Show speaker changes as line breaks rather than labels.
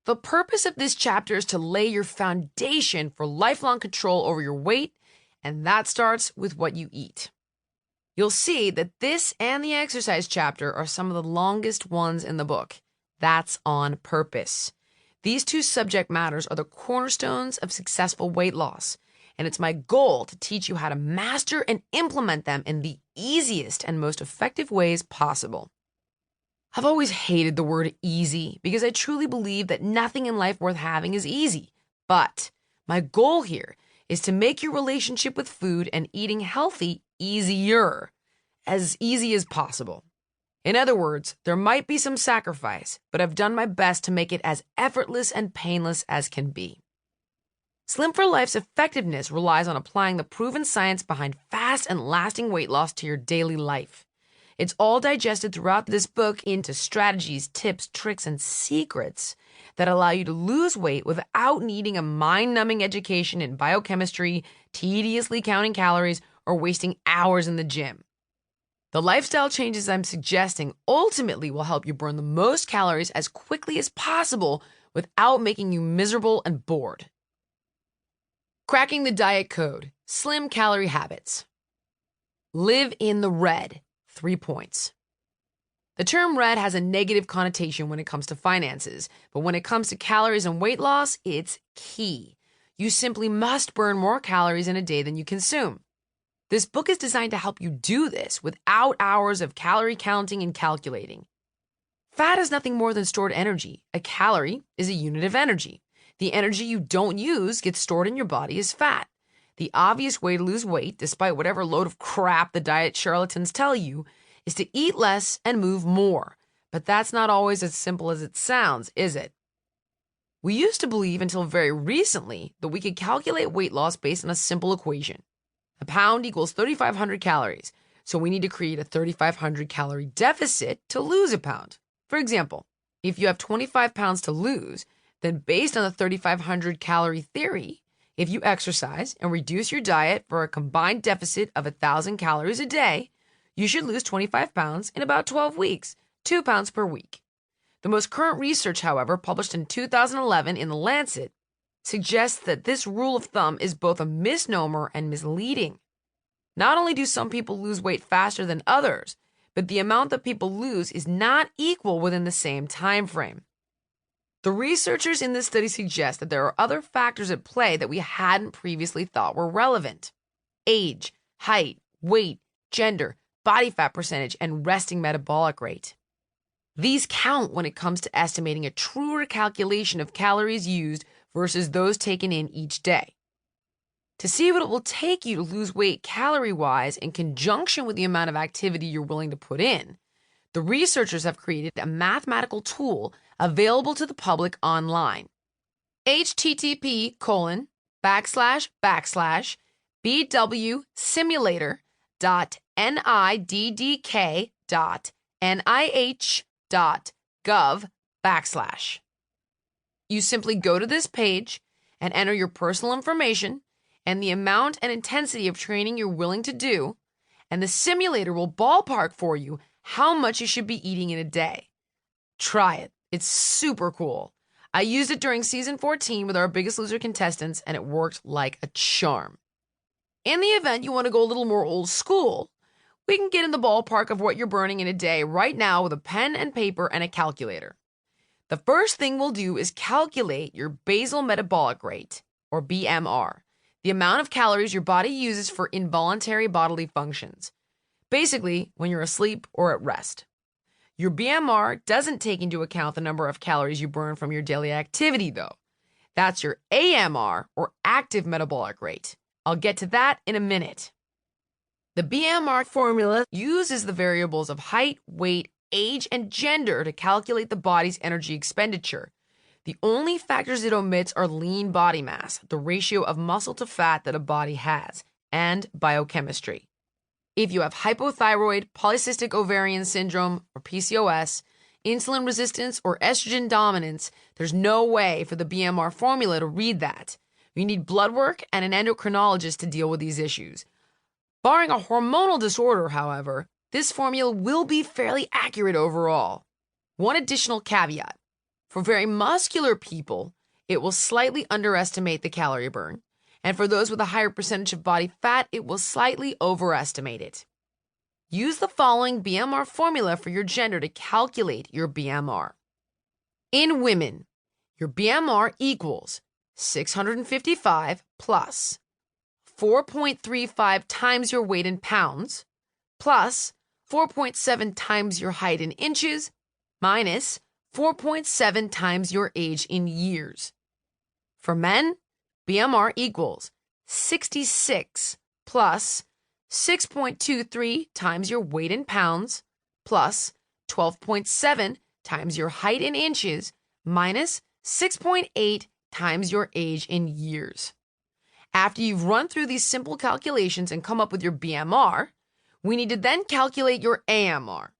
The purpose of this chapter is to lay your foundation for lifelong control over your weight, and that starts with what you eat. You'll see that this and the exercise chapter are some of the longest ones in the book. That's on purpose. These two subject matters are the cornerstones of successful weight loss, and it's my goal to teach you how to master and implement them in the easiest and most effective ways possible. I've always hated the word easy because I truly believe that nothing in life worth having is easy. But my goal here is to make your relationship with food and eating healthy easier, as easy as possible. In other words, there might be some sacrifice, but I've done my best to make it as effortless and painless as can be. Slim for Life's effectiveness relies on applying the proven science behind fast and lasting weight loss to your daily life. It's all digested throughout this book into strategies, tips, tricks, and secrets that allow you to lose weight without needing a mind-numbing education in biochemistry, tediously counting calories, or wasting hours in the gym. The lifestyle changes I'm suggesting ultimately will help you burn the most calories as quickly as possible without making you miserable and bored. Cracking the diet code, slim calorie habits. Live in the red. 3 points. The term red has a negative connotation when it comes to finances, but when it comes to calories and weight loss, it's key. You simply must burn more calories in a day than you consume. This book is designed to help you do this without hours of calorie counting and calculating. Fat is nothing more than stored energy. A calorie is a unit of energy. The energy you don't use gets stored in your body as fat. The obvious way to lose weight, despite whatever load of crap the diet charlatans tell you, is to eat less and move more. But that's not always as simple as it sounds, is it? We used to believe until very recently that we could calculate weight loss based on a simple equation. A pound equals 3,500 calories, so we need to create a 3,500 calorie deficit to lose a pound. For example, if you have 25 pounds to lose, then based on the 3,500 calorie theory, if you exercise and reduce your diet for a combined deficit of 1,000 calories a day, you should lose 25 pounds in about 12 weeks, 2 pounds per week. The most current research, however, published in 2011 in The Lancet, suggests that this rule of thumb is both a misnomer and misleading. Not only do some people lose weight faster than others, but the amount that people lose is not equal within the same time frame. The researchers in this study suggest that there are other factors at play that we hadn't previously thought were relevant. Age, height, weight, gender, body fat percentage, and resting metabolic rate. These count when it comes to estimating a truer calculation of calories used versus those taken in each day. To see what it will take you to lose weight calorie-wise in conjunction with the amount of activity you're willing to put in, the researchers have created a mathematical tool available to the public online. http://bwsimulator.nih.gov/. You simply go to this page and enter your personal information and the amount and intensity of training you're willing to do, and the simulator will ballpark for you how much you should be eating in a day. Try it. It's super cool. I used it during season 14 with our Biggest Loser contestants, and it worked like a charm. In the event you want to go a little more old school, we can get in the ballpark of what you're burning in a day right now with a pen and paper and a calculator. The first thing we'll do is calculate your basal metabolic rate, or BMR, the amount of calories your body uses for involuntary bodily functions. Basically, when you're asleep or at rest. Your BMR doesn't take into account the number of calories you burn from your daily activity, though. That's your AMR, or active metabolic rate. I'll get to that in a minute. The BMR formula uses the variables of height, weight, age, and gender to calculate the body's energy expenditure. The only factors it omits are lean body mass, the ratio of muscle to fat that a body has, and biochemistry. If you have hypothyroid, polycystic ovarian syndrome, or PCOS, insulin resistance, or estrogen dominance, there's no way for the BMR formula to read that. You need blood work and an endocrinologist to deal with these issues. Barring a hormonal disorder, however, this formula will be fairly accurate overall. One additional caveat. For very muscular people, it will slightly underestimate the calorie burn. And for those with a higher percentage of body fat, it will slightly overestimate it. Use the following BMR formula for your gender to calculate your BMR. In women, your BMR equals 655 plus 4.35 times your weight in pounds plus 4.7 times your height in inches minus 4.7 times your age in years. For men, BMR equals 66 plus 6.23 times your weight in pounds plus 12.7 times your height in inches minus 6.8 times your age in years. After you've run through these simple calculations and come up with your BMR, we need to then calculate your AMR.